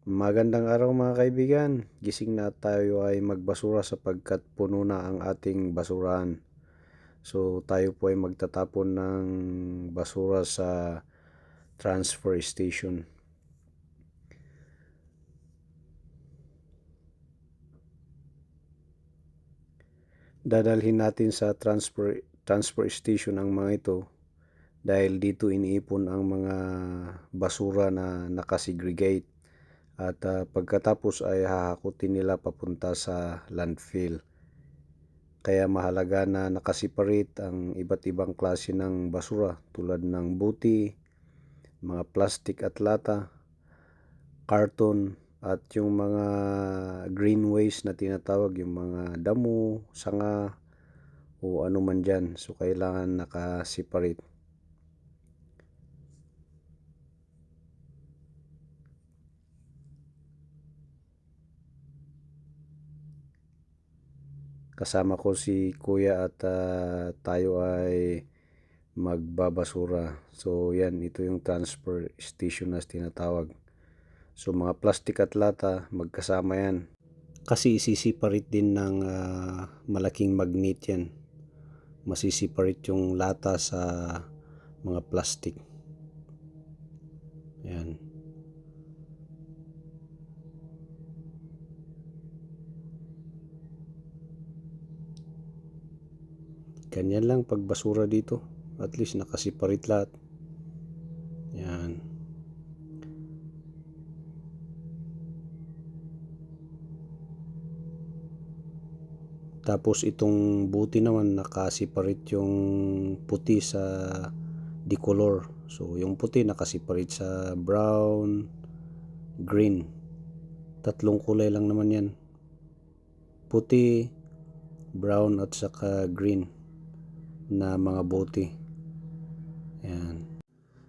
Magandang araw mga kaibigan. Gising na tayo ay magbasura sapagkat puno na ang ating basurahan. So tayo po ay magtatapon ng basura sa transfer station. Dadalhin natin sa transfer station ang mga ito dahil dito iniipon ang mga basura na nakasegregate. At pagkatapos ay hahakutin nila papunta sa landfill. Kaya mahalaga na nakaseparate ang iba't ibang klase ng basura tulad ng buti, mga plastic at lata, karton, at yung mga green waste na tinatawag, yung mga damo, sanga, o ano man dyan. So kailangan nakaseparate. Kasama ko si Kuya at tayo ay magbabasura. So yan, ito yung transfer station na tinatawag. So mga plastic at lata, magkasama yan. Kasi isisiparate din ng malaking magnet yan. Masisiparate yung lata sa mga plastic. Yan. Ganyan lang pagbasura dito. At least nakasiparate lahat. Yan. Tapos itong buti naman nakasiparate yung puti sa decolor. So yung puti nakasiparate sa brown, green. Tatlong kulay lang naman yan. Puti, brown at saka green na mga buti. Yan.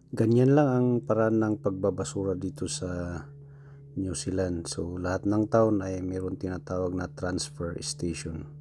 Ganyan lang ang paraan ng pagbabasura dito sa New Zealand. So lahat ng town ay mayroon tinatawag na transfer station.